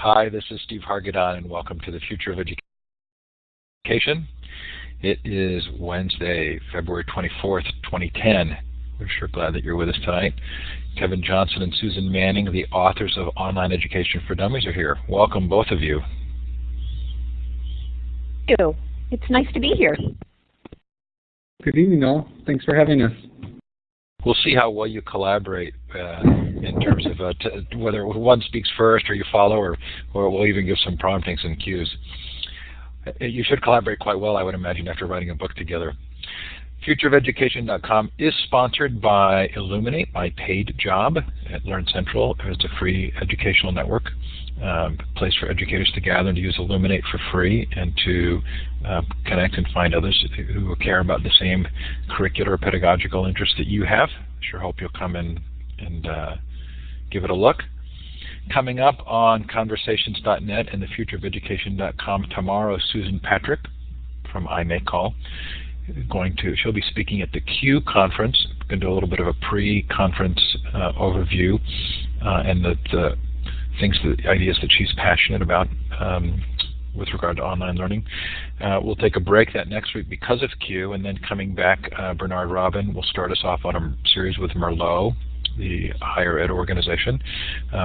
Hi, this is Steve Hargadon, and welcome to the Future of Education. It is Wednesday, February 24th, 2010. We're sure glad that you're with us tonight. Kevin Johnson and Susan Manning, the authors of Online Education for Dummies, are here. Welcome, both of you. Thank you. It's nice to be here. Good evening, all. Thanks for having us. We'll see how well you collaborate in terms of whether one speaks first or you follow, or we'll even give some promptings and cues. You should collaborate quite well, I would imagine, after writing a book together. FutureOfEducation.com is sponsored by Illuminate, my paid job at Learn Central. It's a free educational network, place for educators to gather and to use Illuminate for free and to connect and find others who care about the same curricular or pedagogical interests that you have. Sure hope you'll come in and give it a look. Coming up on Conversations.net and thefutureofeducation.com tomorrow, Susan Patrick from I May Call. She'll be speaking at the Q conference. We're going to do a little bit of a pre-conference overview and the ideas that she's passionate about with regard to online learning. We'll take a break that next week because of Q, and then coming back, Bernard Robin will start us off on a series with Merlot, the higher ed organization.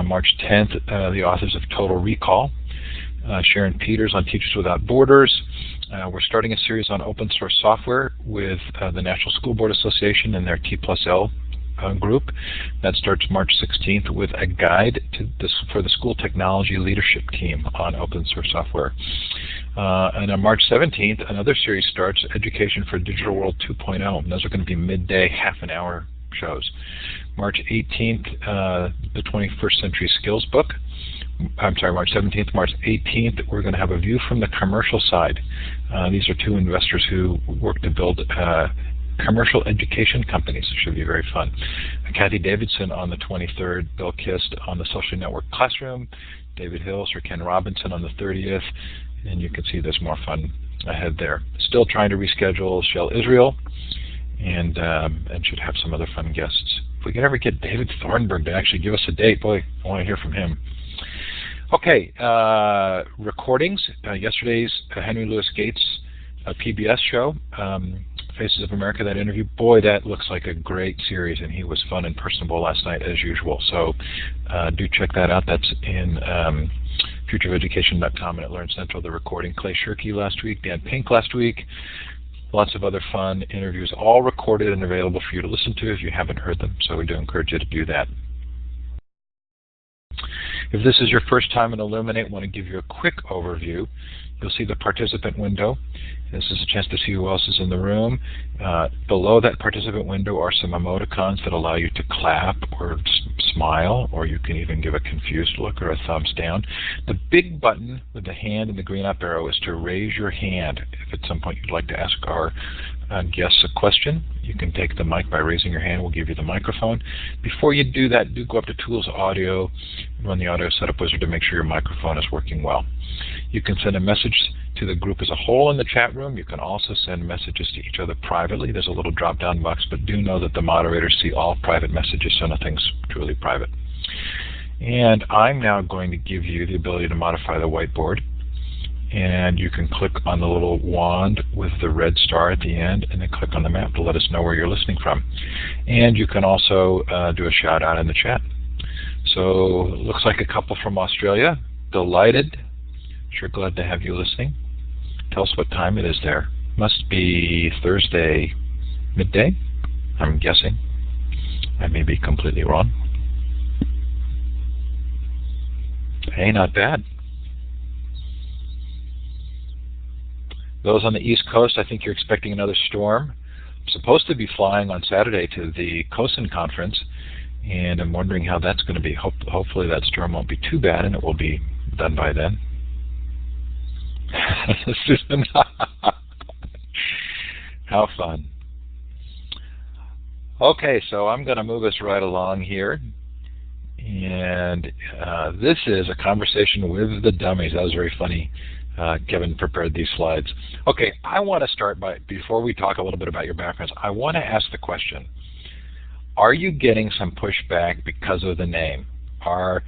March 10th, the authors of Total Recall. Sharon Peters on Teachers Without Borders. We're starting a series on open source software with the National School Board Association and their T+L group. That starts March 16th with a guide for the school technology leadership team on open source software. And on March 17th, another series starts, Education for Digital World 2.0. And those are going to be midday, half-an-hour shows. March 18th, the 21st Century Skills book. I'm sorry, March 17th, March 18th, we're going to have a view from the commercial side. These are two investors who work to build commercial education companies. It should be very fun. Kathy Davidson on the 23rd, Bill Kist on the social network Classroom, David Hill, Sir Ken Robinson on the 30th, and you can see there's more fun ahead there. Still trying to reschedule Shell Israel, and should have some other fun guests. If we could ever get David Thornburg to actually give us a date, boy, I want to hear from him. Okay, recordings. Yesterday's Henry Louis Gates PBS show, Faces of America, that interview, boy, that looks like a great series, and he was fun and personable last night as usual. So do check that out. That's in futureofeducation.com and at Learn Central, the recording. Clay Shirky last week, Dan Pink last week. Lots of other fun interviews, all recorded and available for you to listen to if you haven't heard them. So we do encourage you to do that. If this is your first time in Illuminate, I want to give you a quick overview. You'll see the participant window. This is a chance to see who else is in the room. Below that participant window are some emoticons that allow you to clap or smile, or you can even give a confused look or a thumbs down. The big button with the hand and the green up arrow is to raise your hand. If at some point you'd like to ask our guests a question, you can take the mic by raising your hand. We'll give you the microphone. Before you do that, do go up to Tools Audio and run the Audio Setup Wizard to make sure your microphone is working well. You can send a message to the group as a whole in the chat room. You can also send messages to each other privately. There's a little drop-down box, but do know that the moderators see all private messages, so nothing's truly private. And I'm now going to give you the ability to modify the whiteboard. And you can click on the little wand with the red star at the end, and then click on the map to let us know where you're listening from. And you can also do a shout out in the chat. So it looks like a couple from Australia. Delighted. Sure glad to have you listening. Tell us what time it is there. Must be Thursday midday, I'm guessing. I may be completely wrong. Hey, not bad. Those on the East Coast, I think you're expecting another storm. I'm supposed to be flying on Saturday to the COSIN conference, and I'm wondering how that's going to be. Hopefully that storm won't be too bad, and it will be done by then. Susan, how fun. Okay, so I'm going to move us right along here. And this is a conversation with the dummies. That was very funny. Kevin prepared these slides. Okay, I want to start by, before we talk a little bit about your backgrounds, I want to ask the question, are you getting some pushback because of the name? Are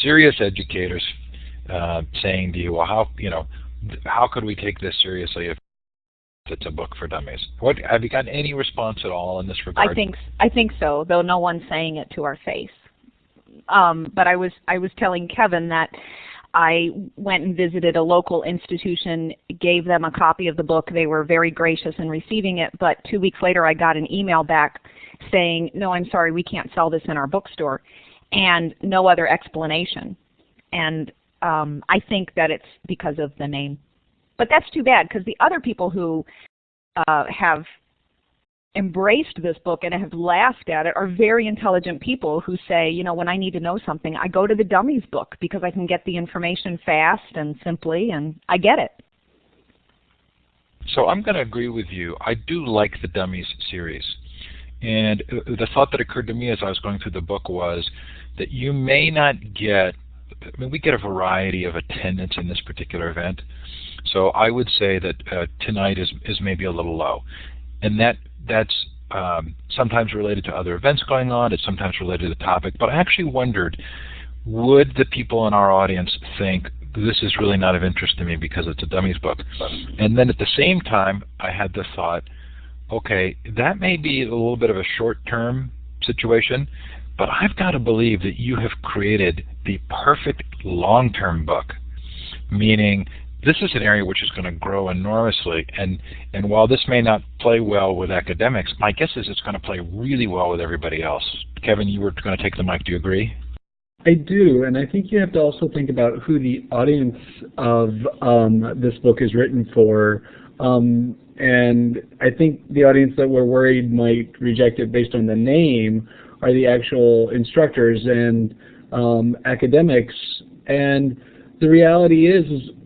serious educators saying to you, well, how could we take this seriously if it's a book for dummies? Have you gotten any response at all in this regard? I think so, though no one's saying it to our face. But I was telling Kevin that I went and visited a local institution, gave them a copy of the book. They were very gracious in receiving it, but 2 weeks later I got an email back saying, no, I'm sorry, we can't sell this in our bookstore, and no other explanation. And I think that it's because of the name. But that's too bad, because the other people who have embraced this book and have laughed at it are very intelligent people who say, you know, when I need to know something, I go to the Dummies book because I can get the information fast and simply, and I get it. So I'm going to agree with you. I do like the Dummies series. And the thought that occurred to me as I was going through the book was that you may not get, I mean, we get a variety of attendance in this particular event. So I would say that tonight is maybe a little low. And that's sometimes related to other events going on. It's sometimes related to the topic. But I actually wondered, would the people in our audience think this is really not of interest to me because it's a Dummies book? And then at the same time, I had the thought, okay, that may be a little bit of a short-term situation, but I've got to believe that you have created the perfect long-term book, meaning this is an area which is going to grow enormously, and while this may not play well with academics, my guess is it's going to play really well with everybody else. Kevin, you were going to take the mic. Do you agree? I do, and I think you have to also think about who the audience of this book is written for. And I think the audience that we're worried might reject it based on the name are the actual instructors and academics. And the reality is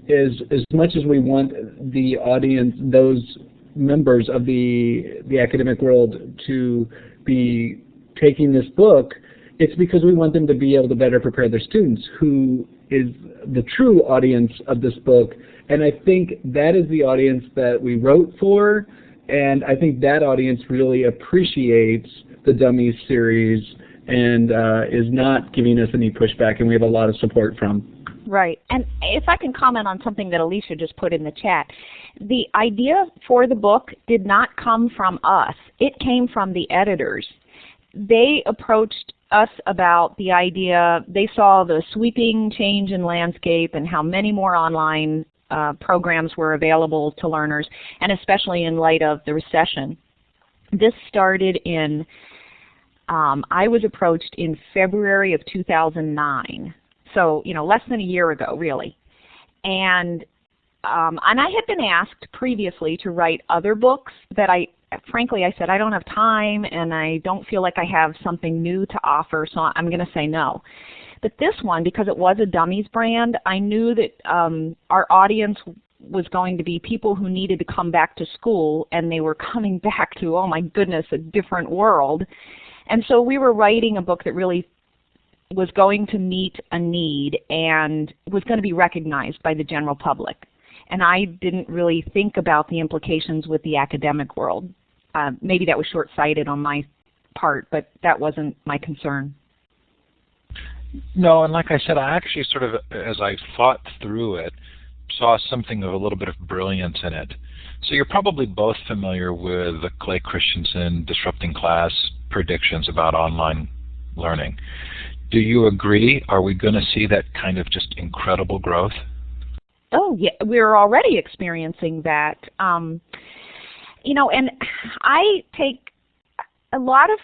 as much as we want the audience, those members of the academic world to be taking this book, it's because we want them to be able to better prepare their students, who is the true audience of this book. And I think that is the audience that we wrote for, and I think that audience really appreciates the Dummies series and is not giving us any pushback, and we have a lot of support from. Right. And if I can comment on something that Alicia just put in the chat, the idea for the book did not come from us. It came from the editors. They approached us about the idea. They saw the sweeping change in landscape and how many more online programs were available to learners, and especially in light of the recession. This started in, I was approached in February of 2009. So, you know, less than a year ago, really. And I had been asked previously to write other books that frankly, I said, I don't have time and I don't feel like I have something new to offer, so I'm going to say no. But this one, because it was a Dummies brand, I knew that our audience was going to be people who needed to come back to school, and they were coming back to, oh my goodness, a different world. And so we were writing a book that really was going to meet a need and was going to be recognized by the general public. And I didn't really think about the implications with the academic world. Maybe that was short-sighted on my part, but that wasn't my concern. No, and like I said, I actually sort of, as I thought through it, saw something of a little bit of brilliance in it. So you're probably both familiar with the Clay Christensen Disrupting Class predictions about online learning. Do you agree? Are we going to see that kind of just incredible growth? Oh, yeah, we're already experiencing that. You know, and I take a lot of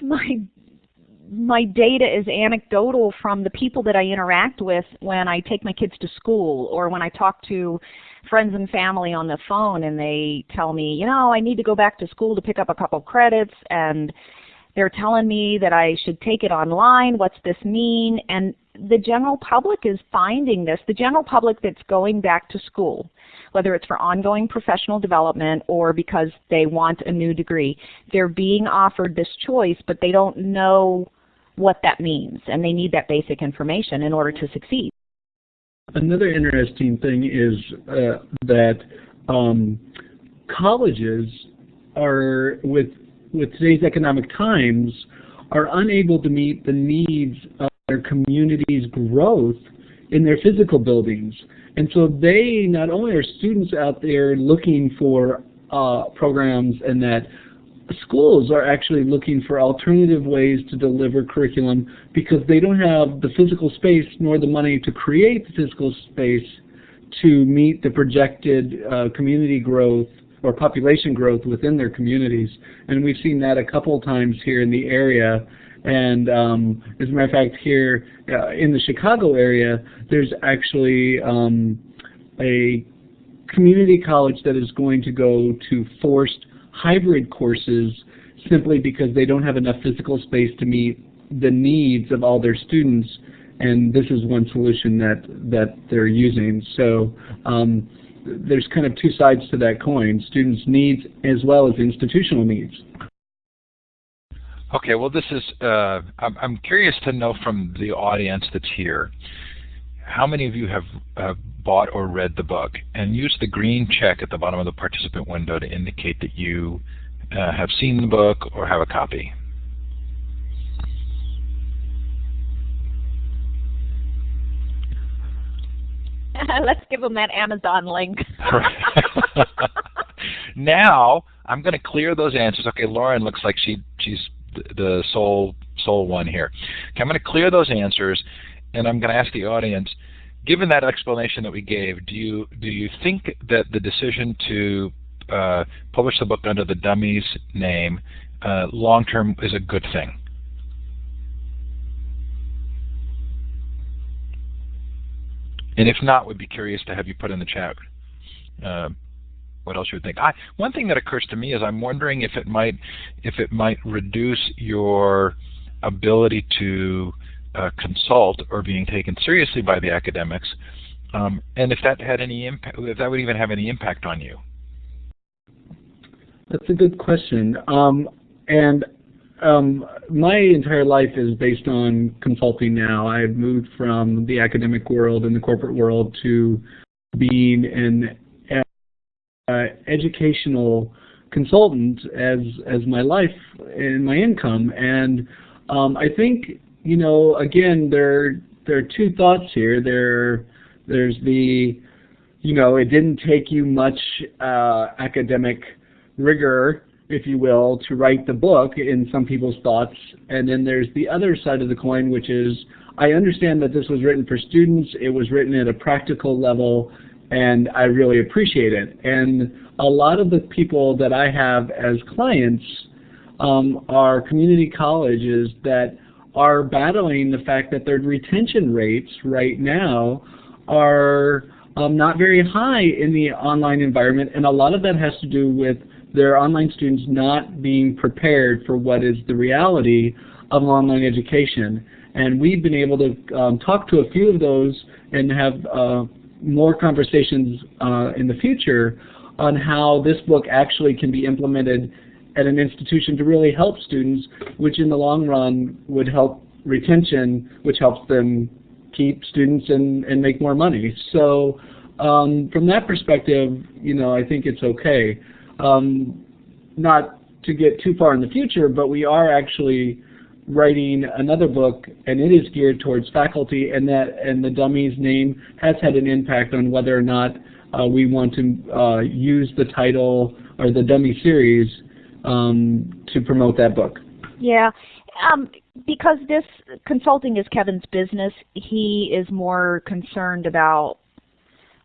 my data is anecdotal from the people that I interact with when I take my kids to school, or when I talk to friends and family on the phone and they tell me, you know, I need to go back to school to pick up a couple of credits, and they're telling me that I should take it online. What's this mean? And the general public is finding this. The general public that's going back to school, whether it's for ongoing professional development or because they want a new degree, they're being offered this choice, but they don't know what that means, and they need that basic information in order to succeed. Another interesting thing is that colleges are, with today's economic times, are unable to meet the needs of their community's growth in their physical buildings. And so they not only are students out there looking for programs, and that schools are actually looking for alternative ways to deliver curriculum because they don't have the physical space nor the money to create the physical space to meet the projected community growth or population growth within their communities. And we've seen that a couple of times here in the area. And as a matter of fact, here in the Chicago area, there's actually a community college that is going to go to forced hybrid courses simply because they don't have enough physical space to meet the needs of all their students, and this is one solution that they're using. So there's kind of two sides to that coin, students' needs as well as institutional needs. Okay, well this is, I'm curious to know from the audience that's here, how many of you have bought or read the book? And use the green check at the bottom of the participant window to indicate that you have seen the book or have a copy. Let's give them that Amazon link. Now, I'm going to clear those answers. Okay, Lauren looks like she's the sole one here. Okay, I'm going to clear those answers, and I'm going to ask the audience, given that explanation that we gave, do you think that the decision to publish the book under the Dummies name long-term is a good thing? And if not, we'd be curious to have you put in the chat what else you would think. One thing that occurs to me is I'm wondering if it might reduce your ability to consult or being taken seriously by the academics, and if that had any impact, if that would even have any impact on you. That's a good question. My entire life is based on consulting now. I've moved from the academic world and the corporate world to being an educational consultant as my life and my income. And I think, you know, again, there are two thoughts here. There's the, you know, it didn't take you much academic rigor, if you will, to write the book in some people's thoughts. And then there's the other side of the coin, which is I understand that this was written for students, it was written at a practical level, and I really appreciate it. And a lot of the people that I have as clients are community colleges that are battling the fact that their retention rates right now are not very high in the online environment, and a lot of that has to do with their online students not being prepared for what is the reality of online education. And we've been able to talk to a few of those and have more conversations in the future on how this book actually can be implemented at an institution to really help students, which in the long run would help retention, which helps them keep students and make more money. So from that perspective, you know, I think it's okay. Not to get too far in the future, but we are actually writing another book, and it is geared towards faculty, and the Dummies name has had an impact on whether or not we want to use the title or the Dummy series to promote that book. Yeah, because this consulting is Kevin's business, he is more concerned about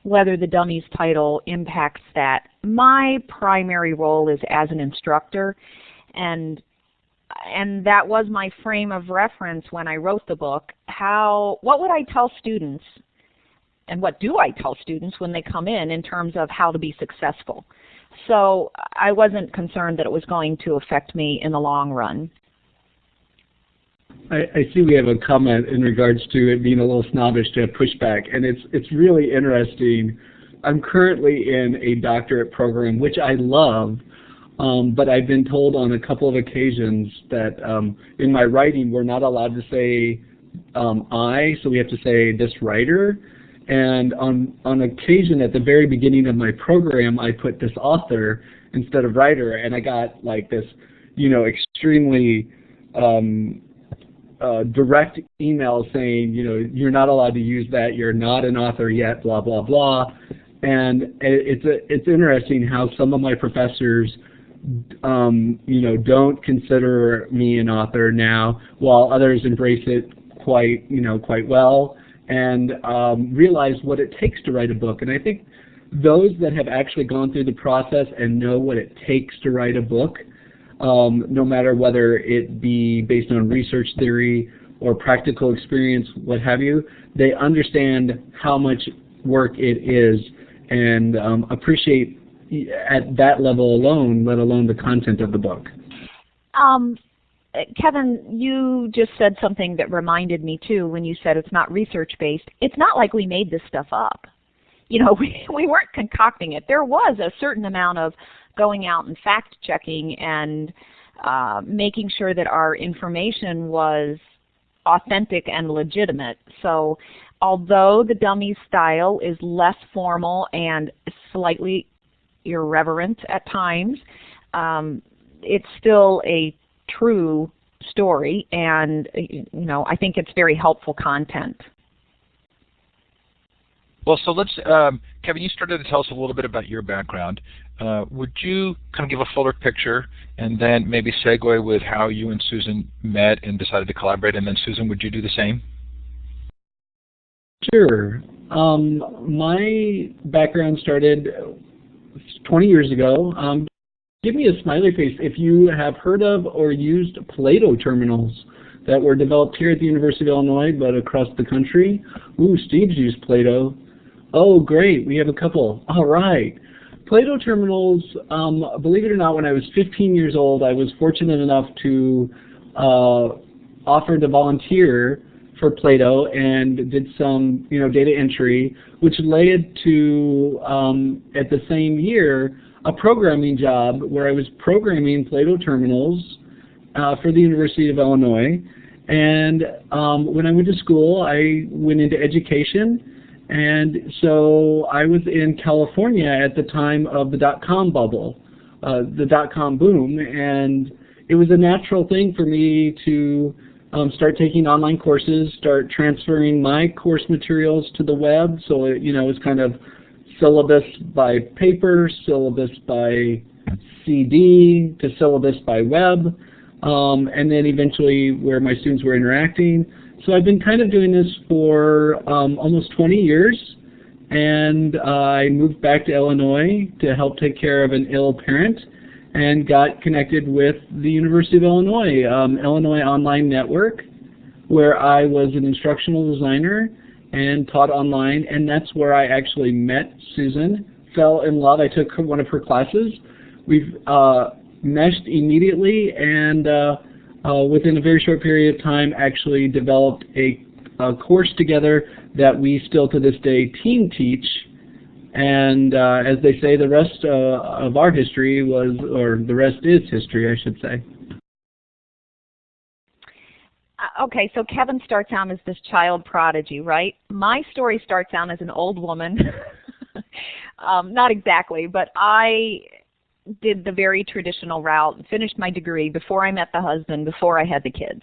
whether the Dummies title impacts that. My primary role is as an instructor, and that was my frame of reference when I wrote the book. What would I tell students, and what do I tell students when they come in terms of how to be successful? So I wasn't concerned that it was going to affect me in the long run. I see we have a comment in regards to it being a little snobbish to have pushback, and it's really interesting. I'm currently in a doctorate program, which I love, but I've been told on a couple of occasions that in my writing we're not allowed to say so we have to say this writer. And on occasion at the very beginning of my program, I put this author instead of writer, and I got like this, you know, extremely direct emails saying, you're not allowed to use that, you're not an author yet, blah, blah, blah. And it's interesting how some of my professors, don't consider me an author now, while others embrace it quite well, and realize what it takes to write a book. And I think those that have actually gone through the process and know what it takes to write a book, no matter whether it be based on research theory or practical experience, what have you, they understand how much work it is and appreciate at that level alone, let alone the content of the book. Kevin, you just said something that reminded me too when you said it's not research-based. It's not like we made this stuff up. We weren't concocting it. There was a certain amount of going out and fact-checking and making sure that our information was authentic and legitimate. So although the Dummies style is less formal and slightly irreverent at times, it's still a true story, and I think it's very helpful content. Well, so let's, Kevin, you started to tell us a little bit about your background. Would you kind of give a fuller picture and then maybe segue with how you and Susan met and decided to collaborate, and then Susan, would you do the same? Sure. My background started 20 years ago. Give me a smiley face if you have heard of or used Plato terminals that were developed here at the University of Illinois, but across the country. Ooh, Steve's used Plato. Oh, great, we have a couple. All right. Plato terminals, believe it or not, when I was 15 years old, I was fortunate enough to offer to volunteer for Plato and did some, data entry, which led to, at the same year, a programming job where I was programming Plato terminals for the University of Illinois. And when I went to school, I went into education. And so I was in California at the time of the dot-com bubble, the dot-com boom. And it was a natural thing for me to start taking online courses, start transferring my course materials to the web. So it was kind of syllabus by paper, syllabus by CD, to syllabus by web, and then eventually where my students were interacting. So I've been kind of doing this for almost 20 years, and I moved back to Illinois to help take care of an ill parent and got connected with the University of Illinois, Illinois Online Network, where I was an instructional designer and taught online, and that's where I actually met Susan, fell in love. I took one of her classes. We've meshed immediately, and within a very short period of time actually developed a course together that we still to this day team teach. And as they say, the rest of our history was, or the rest is history, I should say. Okay, so Kevin starts out as this child prodigy, right? My story starts out as an old woman. Not exactly, but I did the very traditional route and finished my degree before I met the husband, before I had the kids.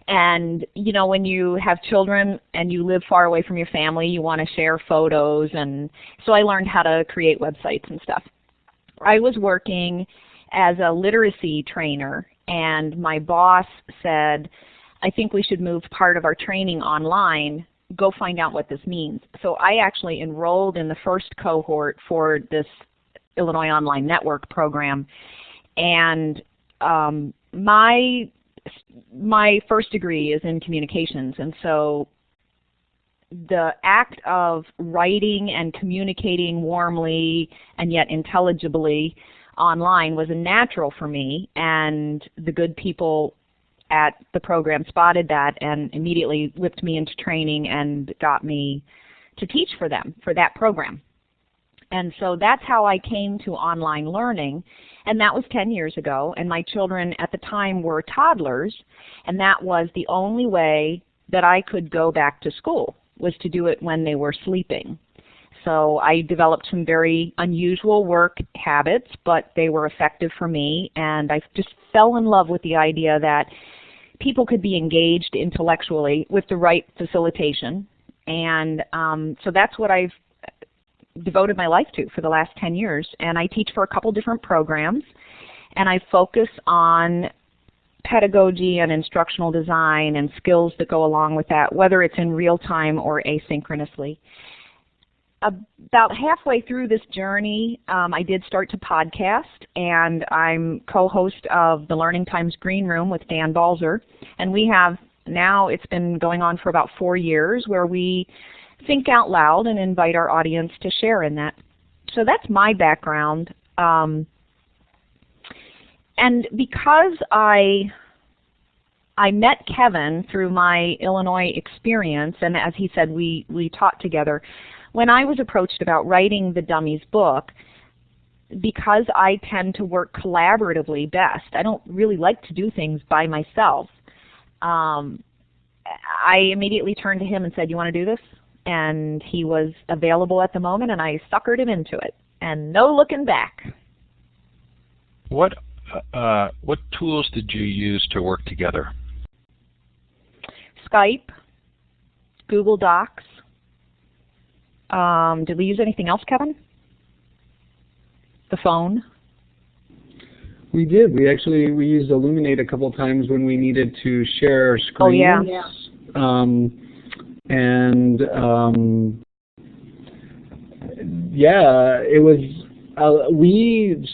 And, when you have children and you live far away from your family, you want to share photos. And so I learned how to create websites and stuff. I was working as a literacy trainer, and my boss said, I think we should move part of our training online. Go find out what this means. So I actually enrolled in the first cohort for this Illinois Online Network program. And my first degree is in communications. And so the act of writing and communicating warmly and yet intelligibly online was a natural for me. And the good people at the program spotted that and immediately whipped me into training and got me to teach for them, for that program. And so that's how I came to online learning, and that was 10 years ago, and my children at the time were toddlers, and that was the only way that I could go back to school, was to do it when they were sleeping. So I developed some very unusual work habits, but they were effective for me, and I just fell in love with the idea that people could be engaged intellectually with the right facilitation. And so that's what I've devoted my life to for the last 10 years. And I teach for a couple different programs, and I focus on pedagogy and instructional design and skills that go along with that, whether it's in real time or asynchronously. About halfway through this journey, I did start to podcast, and I'm co-host of the Learning Times Green Room with Dan Balzer. And we have now, it's been going on for about 4 years, where we think out loud and invite our audience to share in that. So that's my background. And because I met Kevin through my Illinois experience, and as he said, we taught together. When I was approached about writing the Dummies book, because I tend to work collaboratively best, I don't really like to do things by myself, I immediately turned to him and said, "You want to do this?" And he was available at the moment, and I suckered him into it. And no looking back. What tools did you use to work together? Skype, Google Docs. Did we use anything else, Kevin? The phone? We did. We used Illuminate a couple times when we needed to share screens. Oh, yeah. It was,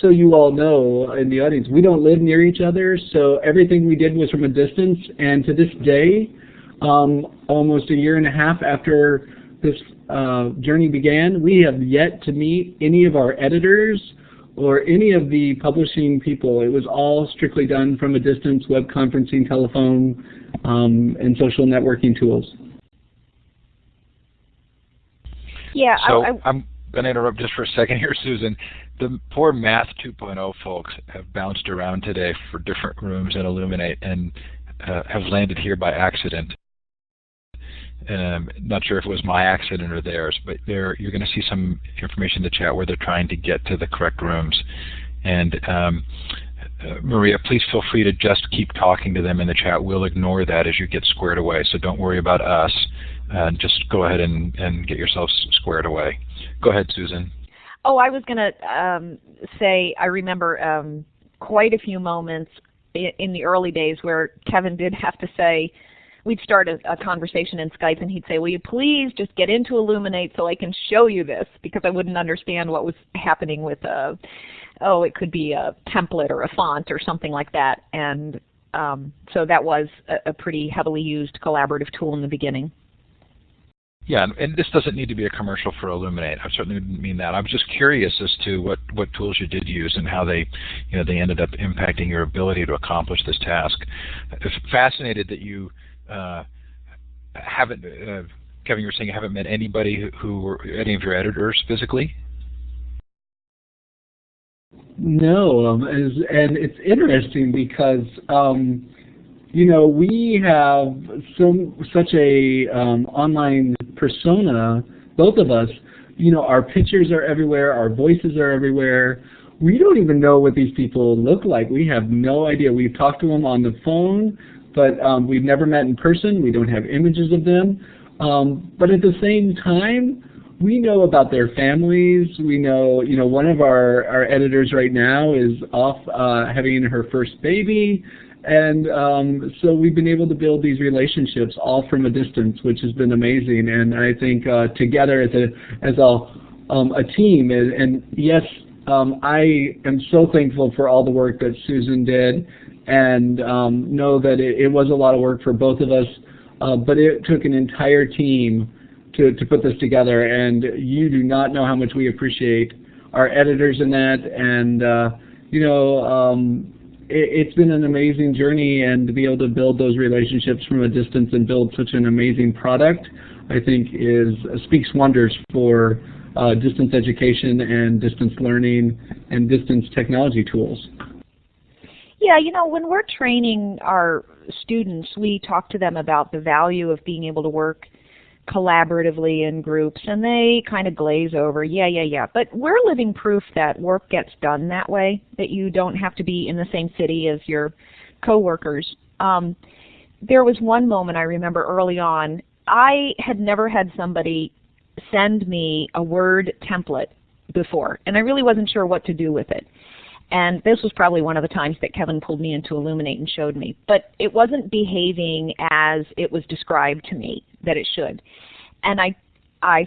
so you all know in the audience, we don't live near each other, so everything we did was from a distance, and to this day, almost a year and a half after this journey began, we have yet to meet any of our editors or any of the publishing people. It was all strictly done from a distance, web conferencing, telephone, and social networking tools. Yeah, so I'm going to interrupt just for a second here, Susan. The poor Math 2.0 folks have bounced around today for different rooms in Illuminate and have landed here by accident. Not sure if it was my accident or theirs, but you're going to see some information in the chat where they're trying to get to the correct rooms. And Maria, please feel free to just keep talking to them in the chat. We'll ignore that as you get squared away, so don't worry about us. Just go ahead and get yourselves squared away. Go ahead, Susan. Oh, I was going to say I remember quite a few moments in the early days where Kevin did have to say, we'd start a conversation in Skype, and he'd say, "Will you please just get into Illuminate so I can show you this?" Because I wouldn't understand what was happening with it could be a template or a font or something like that. And so that was a pretty heavily used collaborative tool in the beginning. Yeah, and this doesn't need to be a commercial for Illuminate. I certainly didn't mean that. I was just curious as to what tools you did use and how they ended up impacting your ability to accomplish this task. I'm fascinated that you haven't, Kevin, you were saying you haven't met anybody who were any of your editors physically? No, and it's interesting because we have such a online persona, both of us. Our pictures are everywhere, our voices are everywhere. We don't even know what these people look like. We have no idea. We've talked to them on the phone, but we've never met in person. We don't have images of them. But at the same time, we know about their families. We know, one of our editors right now is off having her first baby. And so we've been able to build these relationships all from a distance, which has been amazing. And I think together as a team, and yes, I am so thankful for all the work that Susan did, and know that it was a lot of work for both of us, but it took an entire team to put this together, and you do not know how much we appreciate our editors in that. And it's been an amazing journey, and to be able to build those relationships from a distance and build such an amazing product, I think speaks wonders for distance education and distance learning and distance technology tools. Yeah, when we're training our students, we talk to them about the value of being able to work collaboratively in groups, and they kind of glaze over, yeah. But we're living proof that work gets done that way, that you don't have to be in the same city as your coworkers. there was one moment I remember early on. I had never had somebody send me a Word template before, and I really wasn't sure what to do with it. And this was probably one of the times that Kevin pulled me into Illuminate and showed me. But it wasn't behaving as it was described to me that it should. And I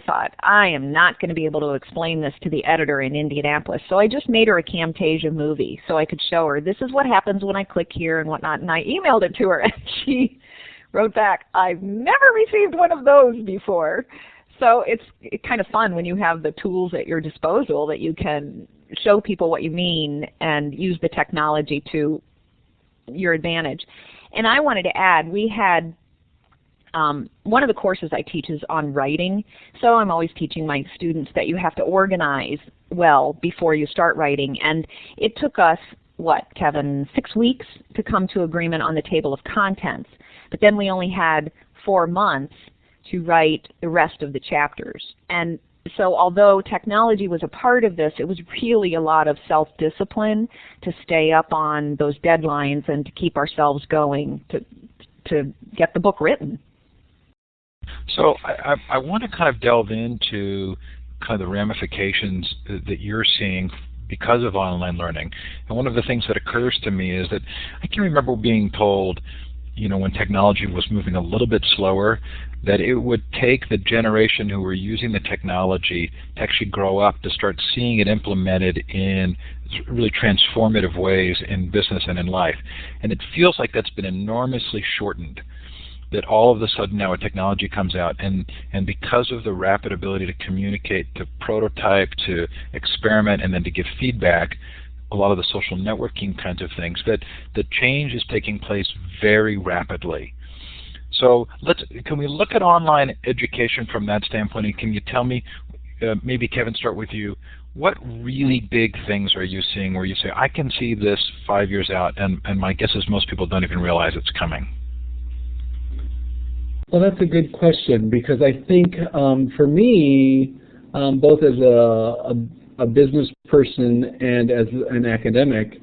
thought, I am not going to be able to explain this to the editor in Indianapolis. So I just made her a Camtasia movie so I could show her, this is what happens when I click here and whatnot. And I emailed it to her, and she wrote back, I've never received one of those before. So it's kind of fun when you have the tools at your disposal that you can show people what you mean and use the technology to your advantage. And I wanted to add, we had one of the courses I teach is on writing, so I'm always teaching my students that you have to organize well before you start writing. And it took us, what, Kevin, 6 weeks to come to agreement on the table of contents. But then we only had 4 months to write the rest of the chapters. And so although technology was a part of this, it was really a lot of self-discipline to stay up on those deadlines and to keep ourselves going to get the book written. So I want to kind of delve into kind of the ramifications that you're seeing because of online learning. And one of the things that occurs to me is that I can remember being told, you know, when technology was moving a little bit slower, that it would take the generation who were using the technology to actually grow up to start seeing it implemented in really transformative ways in business and in life. And it feels like that's been enormously shortened, that all of a sudden now a technology comes out, and because of the rapid ability to communicate, to prototype, to experiment, and then to give feedback, a lot of the social networking kinds of things, that the change is taking place very rapidly. So can we look at online education from that standpoint, and can you tell me, maybe Kevin, start with you, what really big things are you seeing where you say, I can see this 5 years out, and my guess is most people don't even realize it's coming? Well, that's a good question, because I think for me, both as a business person and as an academic,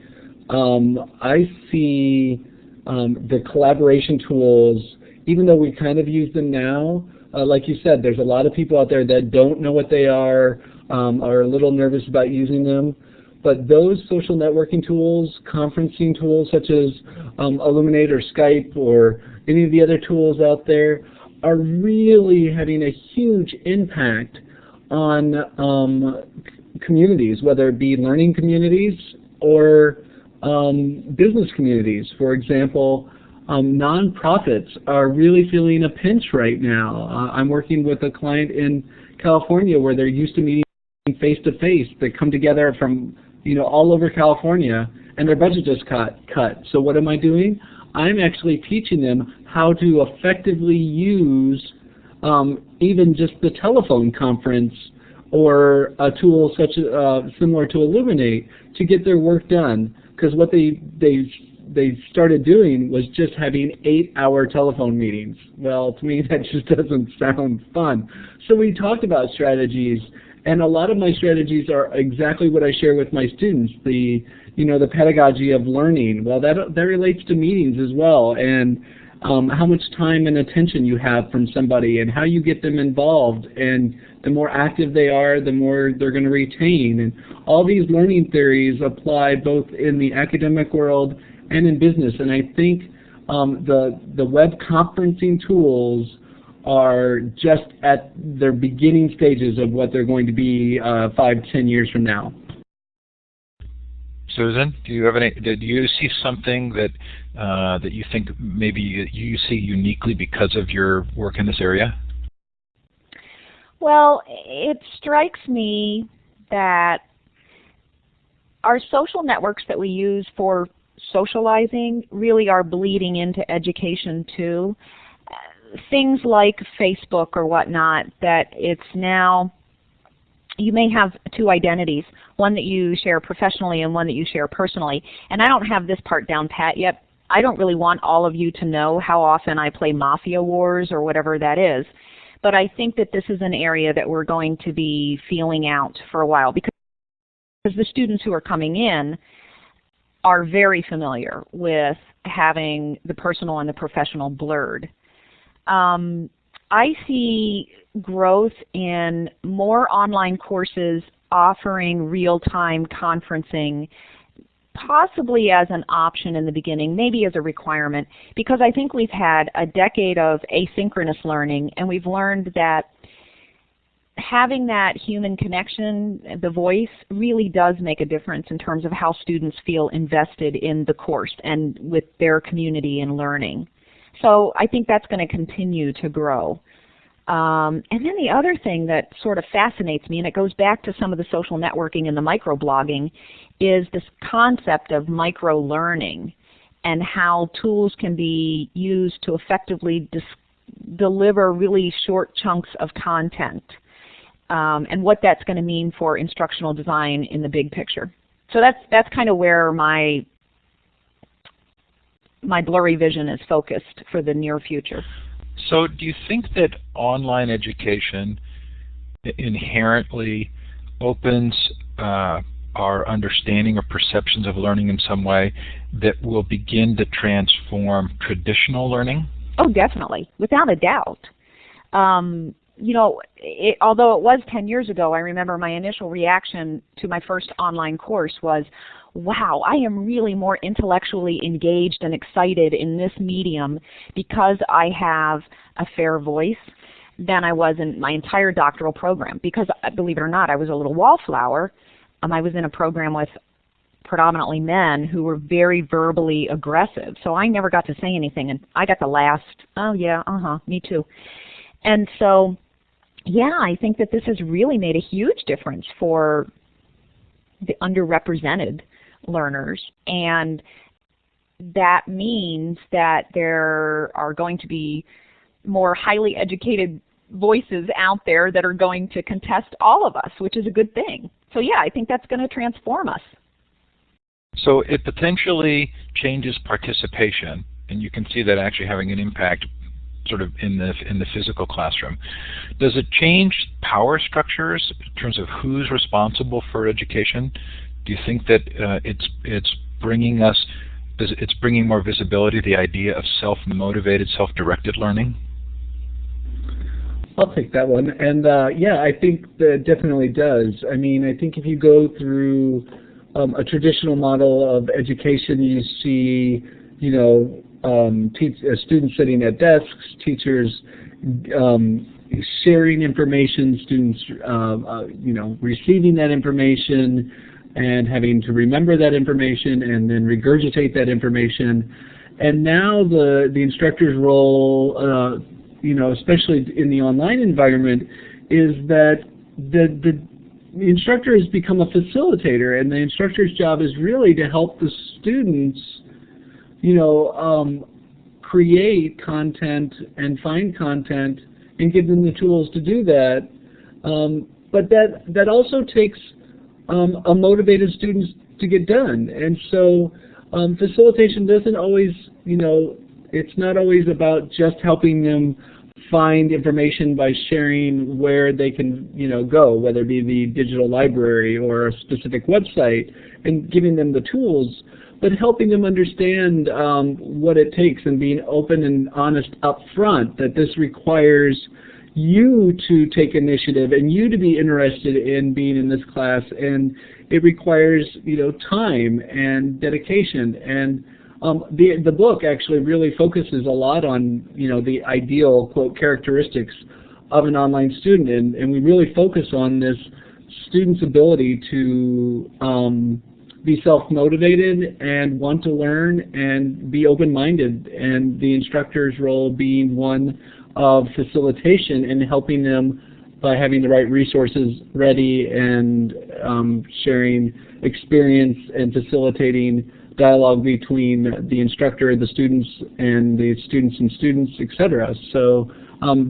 I see the collaboration tools, even though we kind of use them now, like you said, there's a lot of people out there that don't know what they are a little nervous about using them. But those social networking tools, conferencing tools such as Illuminate or Skype or any of the other tools out there, are really having a huge impact on communities, whether it be learning communities or business communities. For example, nonprofits are really feeling a pinch right now. I'm working with a client in California where they're used to meeting face-to-face. They come together from all over California, and their budget just cut. So what am I doing? I'm actually teaching them how to effectively use even just the telephone conference or a tool such as similar to Illuminate to get their work done. Because what they started doing was just having 8-hour telephone meetings. Well, to me, that just doesn't sound fun. So we talked about strategies, and a lot of my strategies are exactly what I share with my students. The pedagogy of learning. Well, that relates to meetings as well, and how much time and attention you have from somebody, and how you get them involved. And the more active they are, the more they're going to retain. And all these learning theories apply both in the academic world and in business. And I think the web conferencing tools are just at their beginning stages of what they're going to be 5-10 years from now. Susan, do you see something that you think maybe you see uniquely because of your work in this area? Well, it strikes me that our social networks that we use for socializing really are bleeding into education too. Things like Facebook or whatnot, that it's now, you may have two identities, one that you share professionally and one that you share personally. And I don't have this part down pat yet. I don't really want all of you to know how often I play Mafia Wars or whatever that is. But I think that this is an area that we're going to be feeling out for a while, because the students who are coming in are very familiar with having the personal and the professional blurred. I see growth in more online courses offering real-time conferencing, possibly as an option in the beginning, maybe as a requirement, because I think we've had a decade of asynchronous learning, and we've learned that having that human connection, the voice, really does make a difference in terms of how students feel invested in the course and with their community and learning. So I think that's going to continue to grow. And then the other thing that sort of fascinates me, and it goes back to some of the social networking and the microblogging, is this concept of micro-learning and how tools can be used to effectively deliver really short chunks of content, and what that's going to mean for instructional design in the big picture. So that's kind of where my blurry vision is focused for the near future. So do you think that online education inherently opens our understanding or perceptions of learning in some way that will begin to transform traditional learning? Oh, definitely, without a doubt. You know, although it was 10 years ago, I remember my initial reaction to my first online course was, wow, I am really more intellectually engaged and excited in this medium because I have a fair voice than I was in my entire doctoral program. Because, believe it or not, I was a little wallflower. I was in a program with predominantly men who were very verbally aggressive. So I never got to say anything, and I got the last, oh yeah, me too. And so, yeah, I think that this has really made a huge difference for the underrepresented learners, and that means that there are going to be more highly educated voices out there that are going to contest all of us, which is a good thing. So yeah, I think that's going to transform us. So it potentially changes participation, and you can see that actually having an impact sort of in the physical classroom. Does it change power structures in terms of who's responsible for education? Do you think that it's bringing more visibility to the idea of self-motivated, self-directed learning? I'll take that one. And yeah, I think that definitely does. I mean, I think if you go through a traditional model of education, you see, you know, students sitting at desks, teachers sharing information, students you know, receiving that information and having to remember that information and then regurgitate that information. And now the instructor's role, you know, especially in the online environment, is that the instructor has become a facilitator, and the instructor's job is really to help the students, you know, create content and find content and give them the tools to do that. But that also takes a motivated students to get done. And so facilitation doesn't always, you know, it's not always about just helping them find information by sharing where they can, you know, go, whether it be the digital library or a specific website, and giving them the tools, but helping them understand what it takes and being open and honest up front, that this requires you to take initiative and you to be interested in being in this class, and it requires, you know, time and dedication. And the book actually really focuses a lot on, you know, the ideal, quote, characteristics of an online student, and we really focus on this student's ability to be self-motivated and want to learn and be open-minded, and the instructor's role being one of facilitation and helping them by having the right resources ready and sharing experience and facilitating dialogue between the instructor and the students and students, etc. So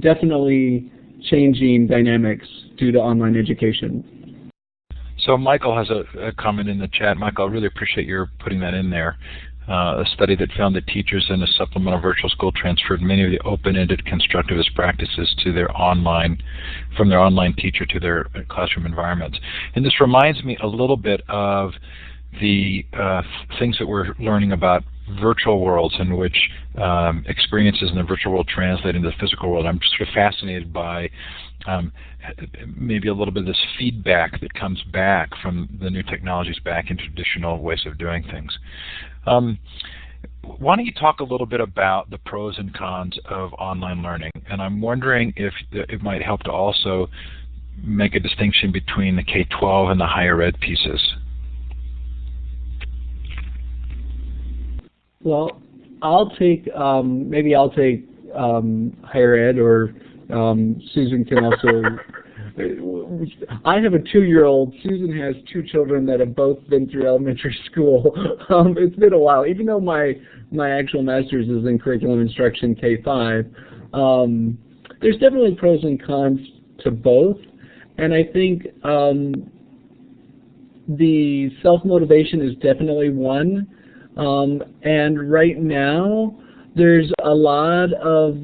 definitely changing dynamics due to online education. So Michael has a comment in the chat. Michael, I really appreciate your putting that in there. A study that found that teachers in a supplemental virtual school transferred many of the open-ended constructivist practices to from their online teacher to their classroom environments. And this reminds me a little bit of the things that we're learning about virtual worlds in which experiences in the virtual world translate into the physical world. I'm sort of fascinated by maybe a little bit of this feedback that comes back from the new technologies back into traditional ways of doing things. Why don't you talk a little bit about the pros and cons of online learning? And I'm wondering if it might help to also make a distinction between the K-12 and the higher ed pieces. Well, maybe I'll take higher ed, or Susan can also. I have a 2-year-old. Susan has 2 children that have both been through elementary school. It's been a while, even though my actual master's is in curriculum instruction K-5. There's definitely pros and cons to both, and I think the self-motivation is definitely one. And right now, there's a lack of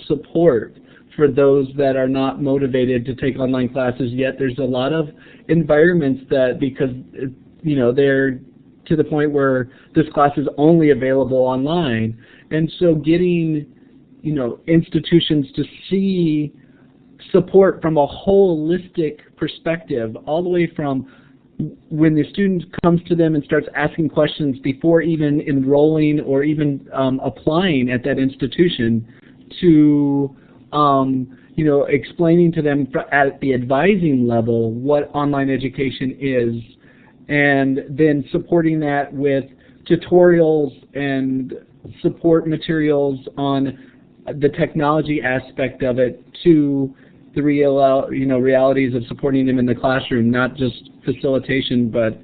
support for those that are not motivated to take online classes yet. There's a lot of environments that, because they're to the point where this class is only available online, and so getting institutions to see support from a holistic perspective, all the way from when the student comes to them and starts asking questions before even enrolling or even applying at that institution, to explaining to them at the advising level what online education is, and then supporting that with tutorials and support materials on the technology aspect of it, to the realities of supporting them in the classroom, not just facilitation, but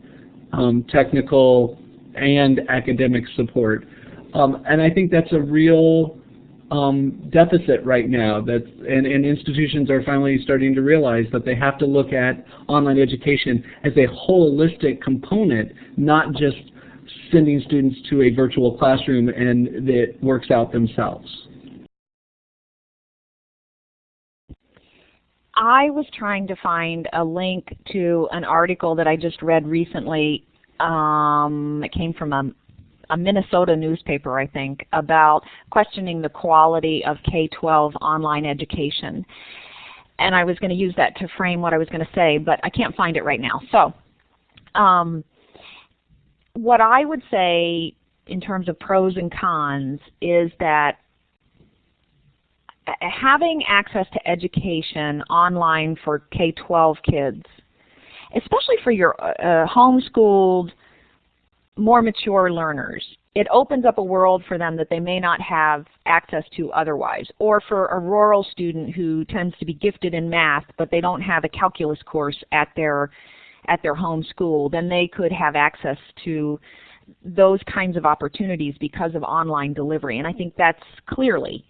technical and academic support. And I think that's a real deficit right now. And institutions are finally starting to realize that they have to look at online education as a holistic component, not just sending students to a virtual classroom and that works out themselves. I was trying to find a link to an article that I just read recently. It came from a Minnesota newspaper, I think, about questioning the quality of K-12 online education. And I was going to use that to frame what I was going to say, but I can't find it right now. So what I would say in terms of pros and cons is that having access to education online for K-12 kids, especially for your homeschooled, more mature learners, it opens up a world for them that they may not have access to otherwise. Or for a rural student who tends to be gifted in math, but they don't have a calculus course at their home school, then they could have access to those kinds of opportunities because of online delivery. And I think that's clearly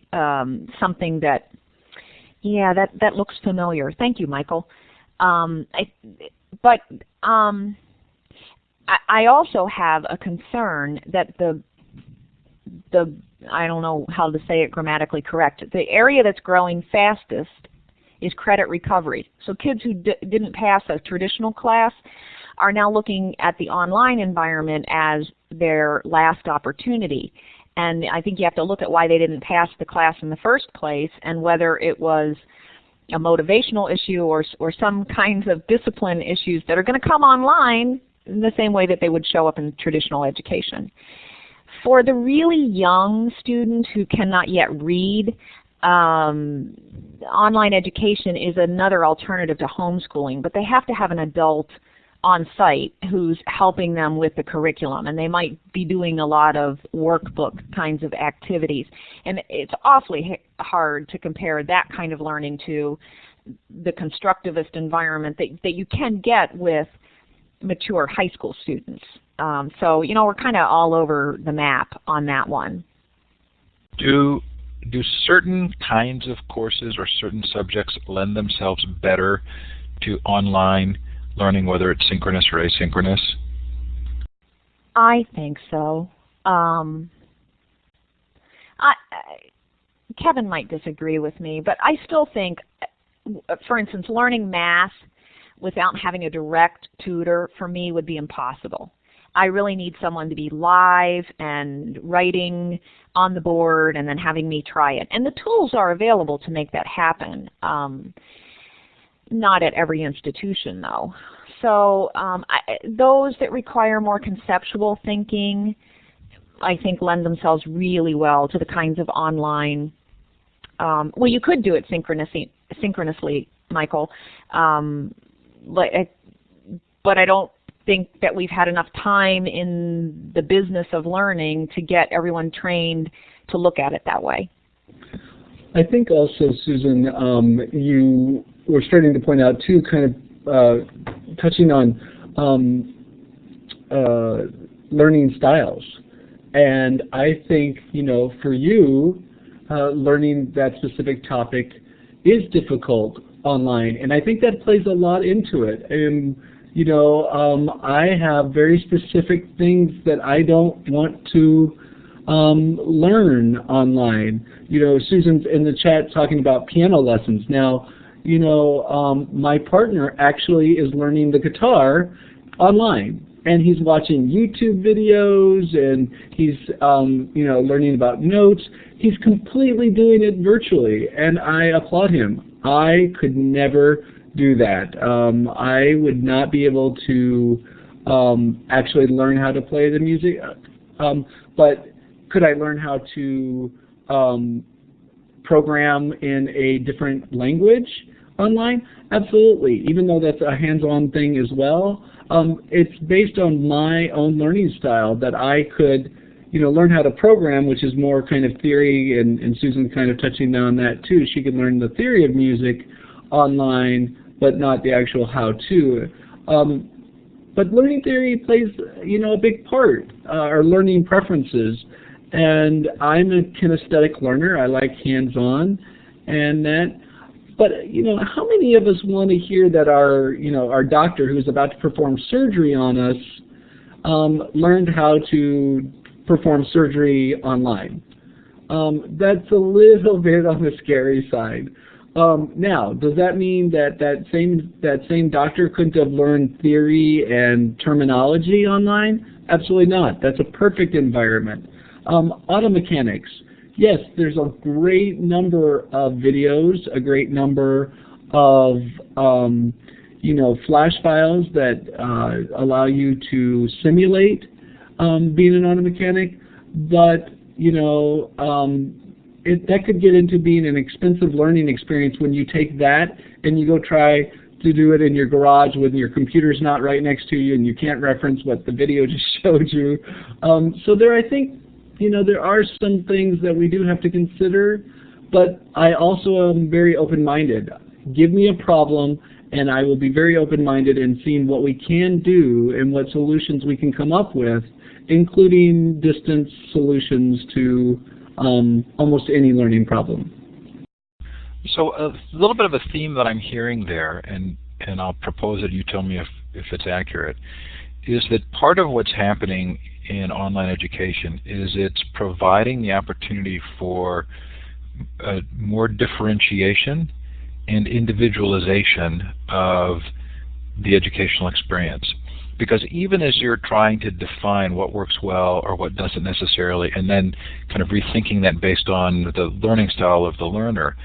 something that, that looks familiar. Thank you, Michael. But I also have a concern that the I don't know how to say it grammatically correct, the area that's growing fastest is credit recovery. So kids who didn't pass a traditional class are now looking at the online environment as their last opportunity. And I think you have to look at why they didn't pass the class in the first place, and whether it was a motivational issue or some kinds of discipline issues that are going to come online in the same way that they would show up in traditional education. For the really young students who cannot yet read, online education is another alternative to homeschooling, but they have to have an adult on site who's helping them with the curriculum, and they might be doing a lot of workbook kinds of activities. And it's awfully hard to compare that kind of learning to the constructivist environment that you can get with mature high school students. So, we're kind of all over the map on that one. Do certain kinds of courses or certain subjects lend themselves better to online learning, whether it's synchronous or asynchronous? I think so. Kevin might disagree with me, but I still think, for instance, learning math without having a direct tutor, for me, would be impossible. I really need someone to be live and writing on the board and then having me try it. And the tools are available to make that happen. Not at every institution, though. So those that require more conceptual thinking, I think, lend themselves really well to the kinds of online. Well, you could do it synchronously, Michael, but I don't think that we've had enough time in the business of learning to get everyone trained to look at it that way. I think also, Susan, you were starting to point out too, kind of touching on learning styles. And I think, for you, learning that specific topic is difficult online, and I think that plays a lot into it. And I have very specific things that I don't want to learn online. Susan's in the chat talking about piano lessons. Now, my partner actually is learning the guitar online, and he's watching YouTube videos, and he's learning about notes. He's completely doing it virtually, and I applaud him. I could never do that. I would not be able to actually learn how to play the music, but could I learn how to program in a different language online? Absolutely, even though that's a hands-on thing as well. It's based on my own learning style that I could learn how to program, which is more kind of theory, and Susan's kind of touching on that too. She can learn the theory of music online, but not the actual how-to. But learning theory plays, a big part, our learning preferences. And I'm a kinesthetic learner. I like hands-on and that. But, how many of us want to hear that our doctor who's about to perform surgery on us learned how to perform surgery online? That's a little bit on the scary side. Now, does that mean that same doctor couldn't have learned theory and terminology online? Absolutely not. That's a perfect environment. Auto mechanics. Yes, there's a great number of videos, a great number of flash files that allow you to simulate being an auto mechanic, but that could get into being an expensive learning experience when you take that and you go try to do it in your garage when your computer's not right next to you and you can't reference what the video just showed you. So there, I think, there are some things that we do have to consider, but I also am very open-minded. Give me a problem, and I will be very open-minded in seeing what we can do and what solutions we can come up with, including distance solutions to almost any learning problem. So a little bit of a theme that I'm hearing there, and I'll propose it, you tell me if it's accurate, is that part of what's happening in online education is it's providing the opportunity for more differentiation and individualization of the educational experience. Because even as you're trying to define what works well or what doesn't necessarily, and then kind of rethinking that based on the learning style of the learner,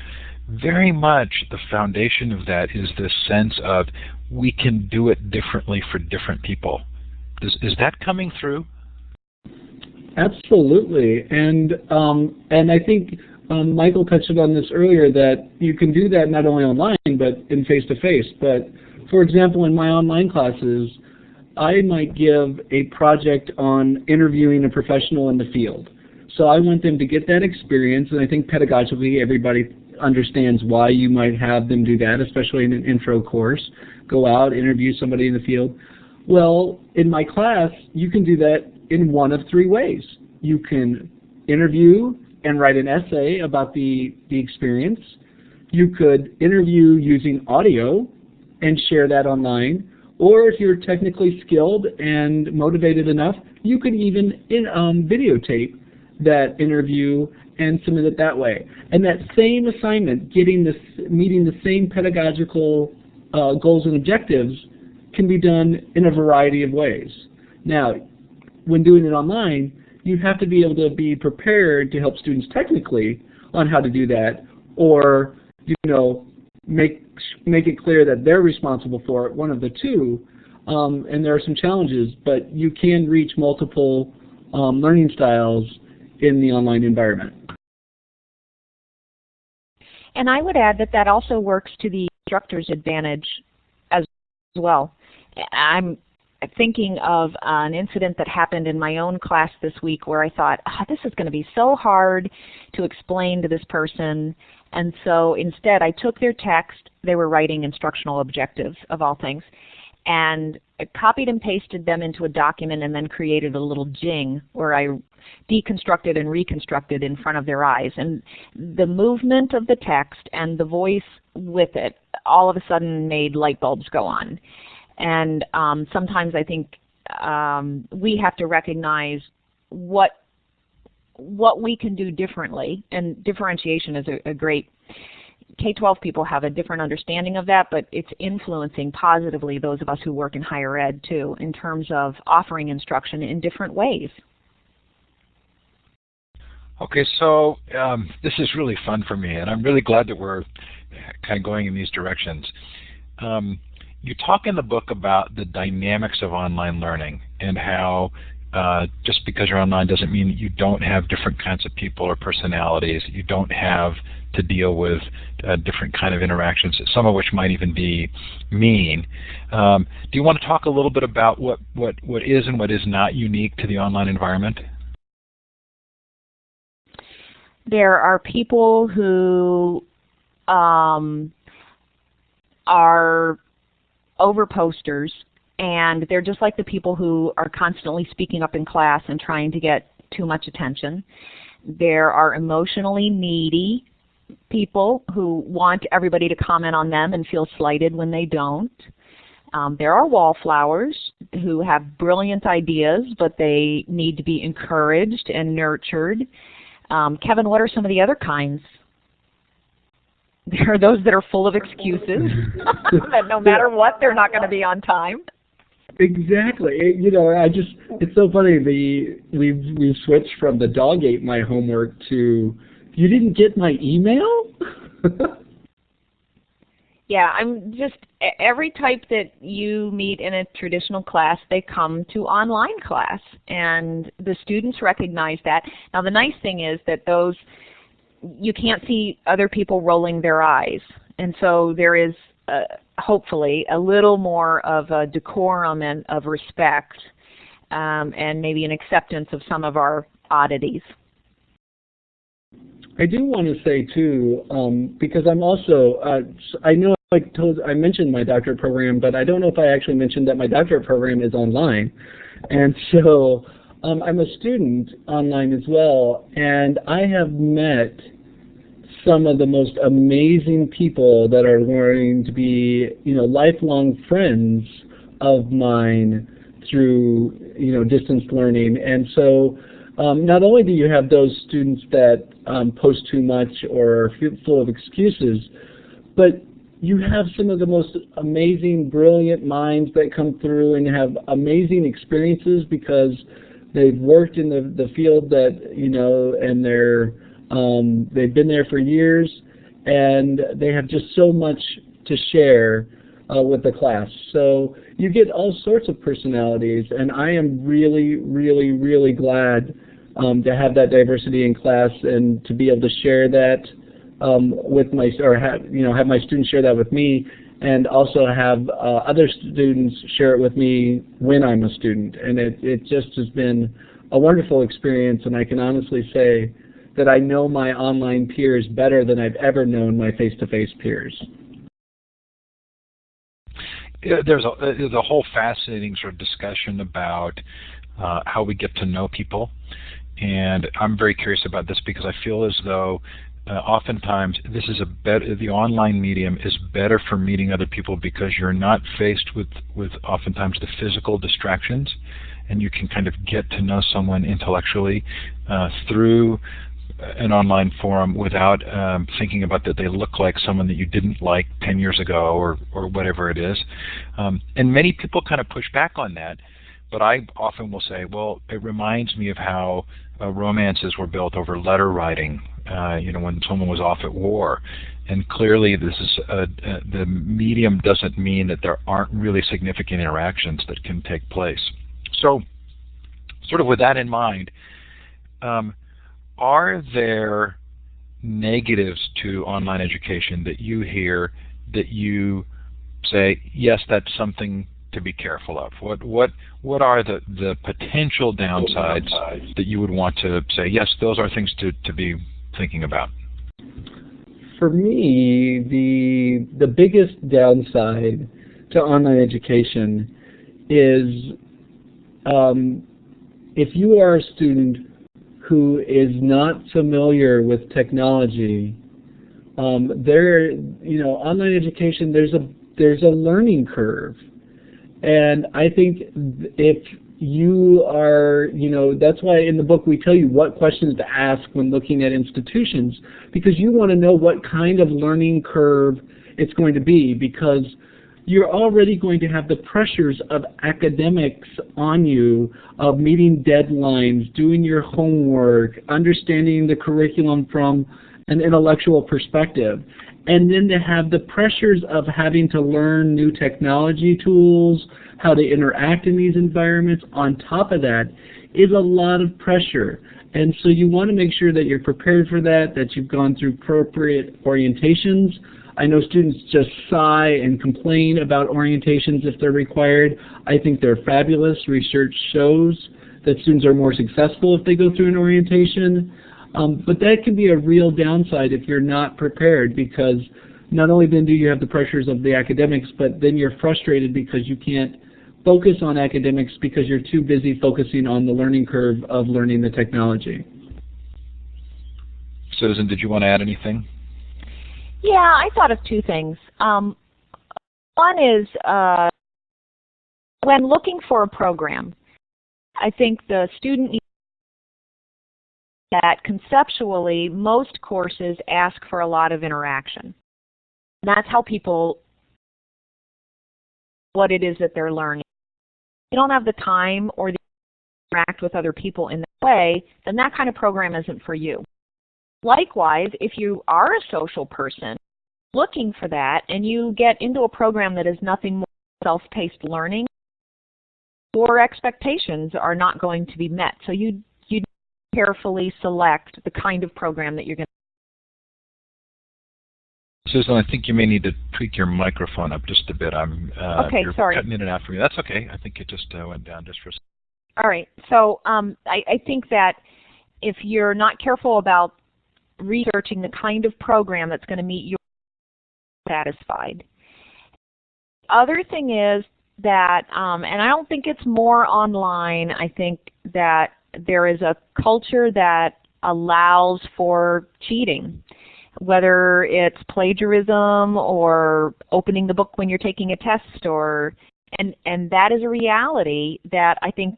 very much the foundation of that is this sense of we can do it differently for different people. Is that coming through? Absolutely, and I think Michael touched on this earlier, that you can do that not only online but in face-to-face. But for example, in my online classes, I might give a project on interviewing a professional in the field. So I want them to get that experience, and I think pedagogically everybody understands why you might have them do that, especially in an intro course. Go out, interview somebody in the field. Well, in my class, you can do that in one of three ways. You can interview and write an essay about the experience. You could interview using audio and share that online. Or if you're technically skilled and motivated enough, you could even videotape that interview and submit it that way. And that same assignment, meeting the same pedagogical goals and objectives can be done in a variety of ways. Now, when doing it online, you have to be able to be prepared to help students technically on how to do that, or make it clear that they're responsible for it, one of the two. And there are some challenges, but you can reach multiple learning styles in the online environment. And I would add that that also works to the instructor's advantage as well. I'm thinking of an incident that happened in my own class this week where I thought, this is going to be so hard to explain to this person. And so instead I took their text, they were writing instructional objectives of all things, and I copied and pasted them into a document and then created a little jing where I deconstructed and reconstructed in front of their eyes. And the movement of the text and the voice with it all of a sudden made light bulbs go on. And sometimes I think we have to recognize what we can do differently, and differentiation is a great, K-12 people have a different understanding of that, but it's influencing positively those of us who work in higher ed too, in terms of offering instruction in different ways. Okay, so this is really fun for me, and I'm really glad that we're kind of going in these directions. You talk in the book about the dynamics of online learning and how just because you're online doesn't mean that you don't have different kinds of people or personalities. You don't have to deal with different kind of interactions, some of which might even be mean. Do you want to talk a little bit about what is and what is not unique to the online environment? There are people who are overposters, and they're just like the people who are constantly speaking up in class and trying to get too much attention. There are emotionally needy people who want everybody to comment on them and feel slighted when they don't. There are wallflowers who have brilliant ideas, but they need to be encouraged and nurtured. Kevin, what are some of the other kinds? There are those that are full of excuses, that no matter what, they're not going to be on time. Exactly. It's so funny. We've switched from the dog ate my homework to, you didn't get my email? Yeah, every type that you meet in a traditional class, they come to online class, and the students recognize that. Now the nice thing is that you can't see other people rolling their eyes, and so there is hopefully a little more of a decorum and of respect, and maybe an acceptance of some of our oddities. I do want to say too, because I'm also, I know I mentioned my doctorate program, but I don't know if I actually mentioned that my doctorate program is online. And so I'm a student online as well, and I have met some of the most amazing people that are going to be, lifelong friends of mine through, distance learning. And so not only do you have those students that post too much or are full of excuses, but you have some of the most amazing, brilliant minds that come through and have amazing experiences because they've worked in the field that, and they've been there for years, and they have just so much to share with the class. So you get all sorts of personalities, and I am really, really, really glad to have that diversity in class and to be able to share that with have my students share that with me, and also have other students share it with me when I'm a student. And it just has been a wonderful experience, and I can honestly say that I know my online peers better than I've ever known my face-to-face peers. There's a whole fascinating sort of discussion about how we get to know people, and I'm very curious about this because I feel as though oftentimes this is the online medium is better for meeting other people because you're not faced with oftentimes the physical distractions, and you can kind of get to know someone intellectually through an online forum without thinking about that they look like someone that you didn't like 10 years ago or whatever it is. And many people kind of push back on that, but I often will say, well, it reminds me of how romances were built over letter writing, when someone was off at war. And clearly this is the medium doesn't mean that there aren't really significant interactions that can take place. So sort of with that in mind, are there negatives to online education that you hear that you say, yes, that's something to be careful of? What are the potential downsides that you would want to say, yes, those are things to be thinking about? For me, the biggest downside to online education is if you are a student who is not familiar with technology, online education, there's a learning curve. And I think if you are, that's why in the book we tell you what questions to ask when looking at institutions, because you want to know what kind of learning curve it's going to be, because you're already going to have the pressures of academics on you, of meeting deadlines, doing your homework, understanding the curriculum from an intellectual perspective. And then to have the pressures of having to learn new technology tools, how to interact in these environments on top of that is a lot of pressure. And so you want to make sure that you're prepared for that you've gone through appropriate orientations. I know students just sigh and complain about orientations if they're required. I think they're fabulous. Research shows that students are more successful if they go through an orientation. But that can be a real downside if you're not prepared, because not only then do you have the pressures of the academics, but then you're frustrated because you can't focus on academics because you're too busy focusing on the learning curve of learning the technology. Susan, did you want to add anything? Yeah, I thought of two things. One is when looking for a program, I think the student needs that conceptually most courses ask for a lot of interaction. And that's how people what it is that they're learning. If you don't have the time or the interact with other people in that way, then that kind of program isn't for you. Likewise, if you are a social person looking for that and you get into a program that is nothing more than self-paced learning, your expectations are not going to be met. So you carefully select the kind of program that you're going to. Susan, I think you may need to tweak your microphone up just a bit. Okay, you're sorry. Cutting in and out for me. That's okay. I think it just went down just for a second. All right. So I think that if you're not careful about researching the kind of program that's going to meet your satisfied. Other thing is that, and I don't think it's more online, I think that there is a culture that allows for cheating, whether it's plagiarism or opening the book when you're taking a test, and that is a reality that I think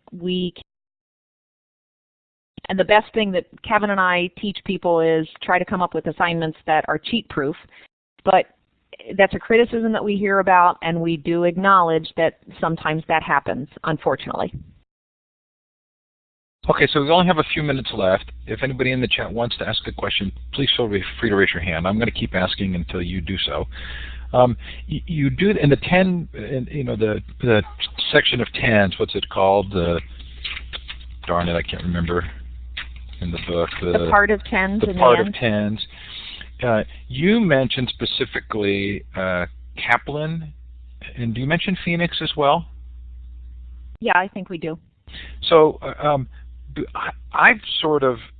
and the best thing that Kevin and I teach people is try to come up with assignments that are cheat-proof, but that's a criticism that we hear about, and we do acknowledge that sometimes that happens, unfortunately. Okay, so we only have a few minutes left. If anybody in the chat wants to ask a question, please feel free to raise your hand. I'm going to keep asking until you do so. You do in the 10, the section of tens. What's it called? Darn it, I can't remember in the book. The part of tens. The part of tens. You mentioned specifically Kaplan, and do you mention Phoenix as well? Yeah, I think we do. So I've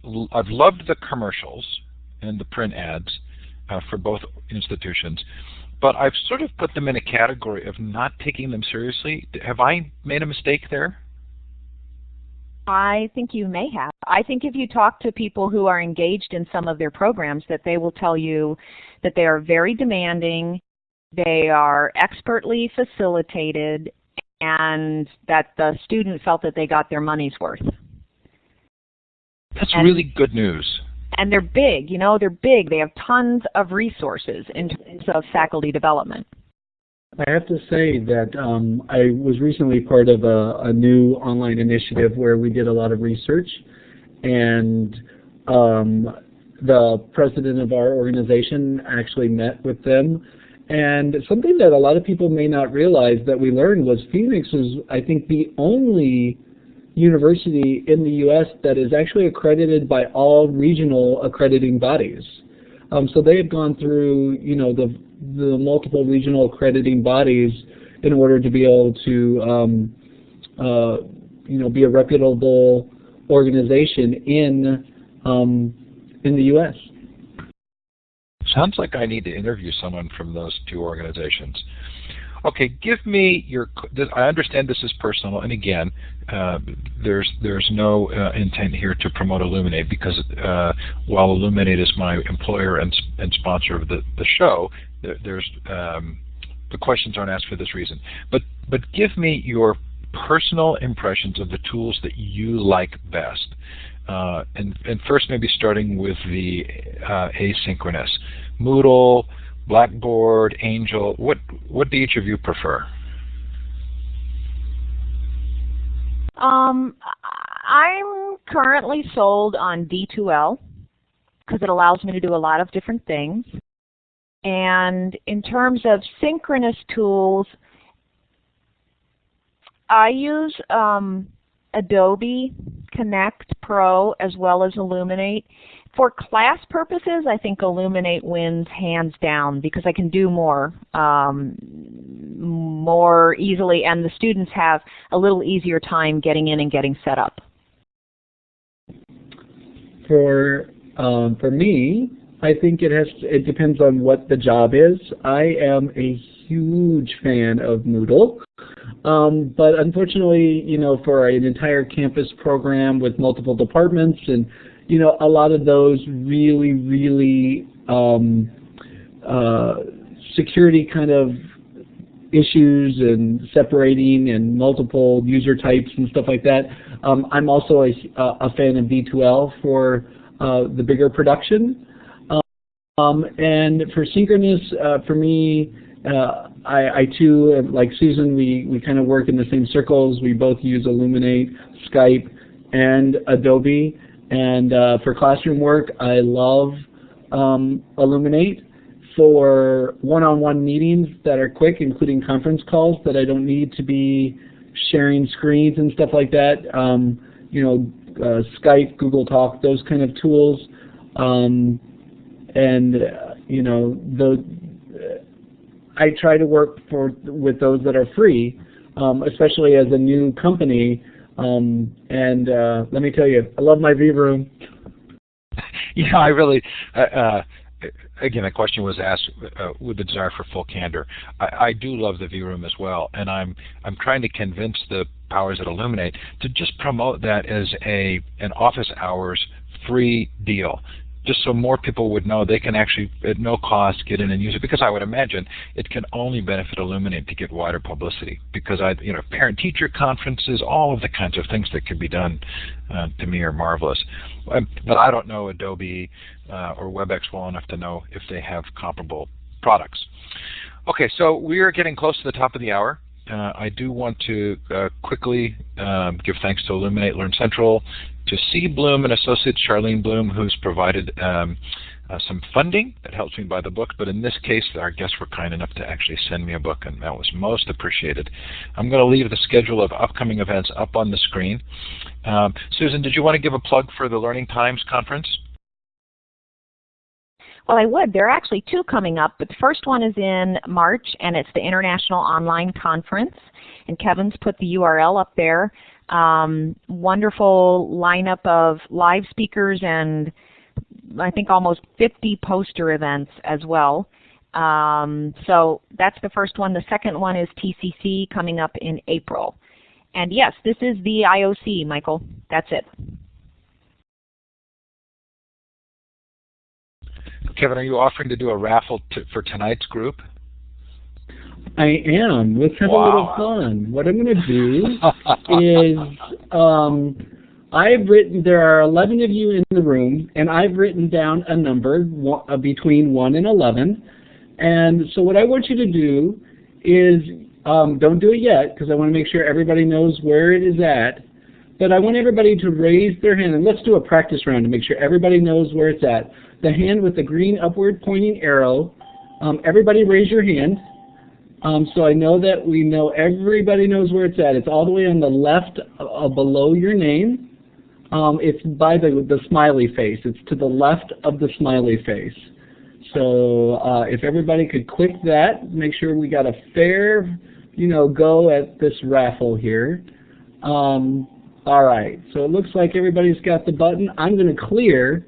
loved the commercials and the print ads for both institutions, but I've sort of put them in a category of not taking them seriously. Have I made a mistake there? I think you may have. I think if you talk to people who are engaged in some of their programs, that they will tell you that they are very demanding, they are expertly facilitated, and that the student felt that they got their money's worth. That's really good news. And they're big, you know, they're big. They have tons of resources in terms of faculty development. I have to say that I was recently part of a new online initiative where we did a lot of research, and the president of our organization actually met with them. And something that a lot of people may not realize that we learned was Phoenix was, I think, the only university in the U.S. that is actually accredited by all regional accrediting bodies. So they have gone through, you know, the multiple regional accrediting bodies in order to be able to, you know, be a reputable organization in the U.S. Sounds like I need to interview someone from those two organizations. Okay, give me your. I understand this is personal, and again, there's no intent here to promote Illuminate because while Illuminate is my employer and sponsor of the show, there's the questions aren't asked for this reason. But give me your personal impressions of the tools that you like best, and first maybe starting with the asynchronous, Moodle, Blackboard, Angel. What do each of you prefer? I'm currently sold on D2L because it allows me to do a lot of different things. And in terms of synchronous tools, I use Adobe Connect Pro as well as Illuminate. For class purposes, I think Illuminate wins hands down because I can do more easily, and the students have a little easier time getting in and getting set up. For me, I think it depends on what the job is. I am a huge fan of Moodle, but unfortunately, you know, for an entire campus program with multiple departments and you know, a lot of those really security kind of issues and separating and multiple user types and stuff like that. I'm also a fan of D2L for the bigger production. And for synchronous, for me, I too, like Susan, we kind of work in the same circles. We both use Illuminate, Skype, and Adobe. And for classroom work, I love Illuminate. For one-on-one meetings that are quick, including conference calls that I don't need to be sharing screens and stuff like that, you know, Skype, Google Talk, those kind of tools. You know, I try to work with those that are free, especially as a new company. Let me tell you, I love my V-Room. Yeah, I really, again, the question was asked with the desire for full candor. I do love the V-Room as well, and I'm trying to convince the powers that Illuminate to just promote that as an office hours free deal, just so more people would know they can actually, at no cost, get in and use it. Because I would imagine it can only benefit Illuminate to get wider publicity. Because you know, parent-teacher conferences, all of the kinds of things that could be done, to me, are marvelous. But I don't know Adobe or WebEx well enough to know if they have comparable products. Okay, so we are getting close to the top of the hour. I do want to quickly give thanks to Illuminate Learn Central, to C. Bloom and Associates, Charlene Bloom, who's provided some funding that helps me buy the book, but in this case, our guests were kind enough to actually send me a book, and that was most appreciated. I'm going to leave the schedule of upcoming events up on the screen. Susan, did you want to give a plug for the Learning Times conference? Well, I would. There are actually two coming up, but the first one is in March, and it's the International Online Conference, and Kevin's put the URL up there. Wonderful lineup of live speakers and I think almost 50 poster events as well. So that's the first one. The second one is TCC coming up in April. And yes, this is the IOC, Michael. That's it. Kevin, are you offering to do a raffle for tonight's group? I am. Let's have a little fun. What I'm going to do is there are 11 of you in the room, and I've written down a number between 1 and 11. And so what I want you to do is, don't do it yet, because I want to make sure everybody knows where it is at. But I want everybody to raise their hand, and let's do a practice round to make sure everybody knows where it's at. The hand with the green upward pointing arrow, everybody raise your hand. So I know that everybody knows where it's at. It's all the way on the left below your name. It's by the smiley face. It's to the left of the smiley face. So if everybody could click that, make sure we got a fair, go at this raffle here. All right, so it looks like everybody's got the button. I'm going to clear,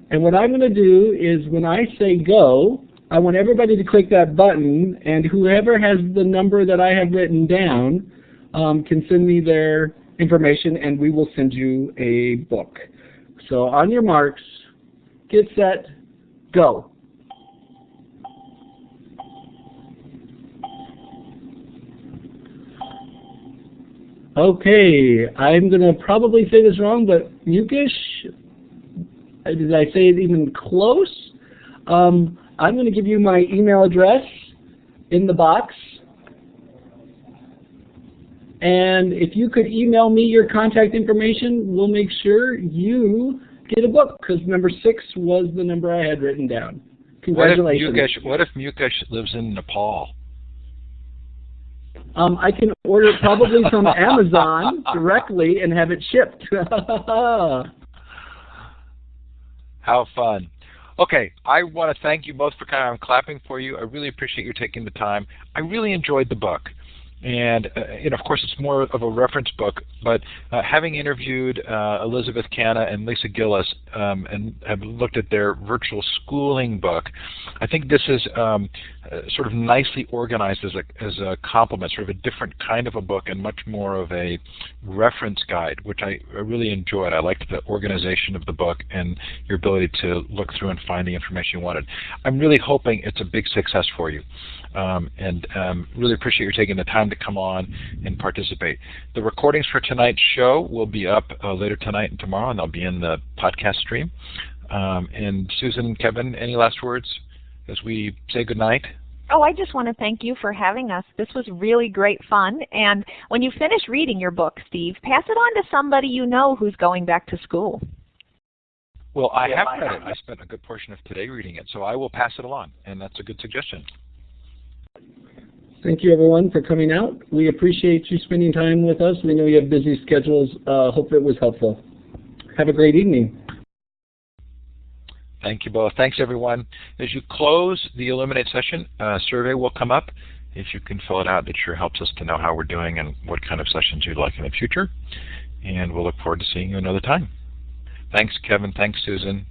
and what I'm going to do is when I say go, I want everybody to click that button, and whoever has the number that I have written down can send me their information, and we will send you a book. So on your marks, get set, go. Okay, I'm going to probably say this wrong, but Mukesh, did I say it even close? I'm going to give you my email address in the box. And if you could email me your contact information, we'll make sure you get a book, because number 6 was the number I had written down. Congratulations. What if Mukesh lives in Nepal? I can order it probably from Amazon directly and have it shipped. How fun. Okay, I want to thank you both for I'm clapping for you. I really appreciate you taking the time. I really enjoyed the book. And of course, it's more of a reference book, but having interviewed Elizabeth Canna and Lisa Gillis and have looked at their virtual schooling book, I think this is sort of nicely organized as a complement, sort of a different kind of a book and much more of a reference guide, which I really enjoyed. I liked the organization of the book and your ability to look through and find the information you wanted. I'm really hoping it's a big success for you, and really appreciate you taking the time to come on and participate. The recordings for tonight's show will be up later tonight and tomorrow, and they'll be in the podcast stream. And Susan and Kevin, any last words as we say goodnight? Oh, I just want to thank you for having us. This was really great fun. And when you finish reading your book, Steve, pass it on to somebody you know who's going back to school. Well, I have read it. I spent a good portion of today reading it, so I will pass it along, and that's a good suggestion. Thank you, everyone, for coming out. We appreciate you spending time with us. We know you have busy schedules. Hope it was helpful. Have a great evening. Thank you both. Thanks, everyone. As you close the Illuminate session, a survey will come up. If you can fill it out, it sure helps us to know how we're doing and what kind of sessions you'd like in the future. And we'll look forward to seeing you another time. Thanks, Kevin. Thanks, Susan.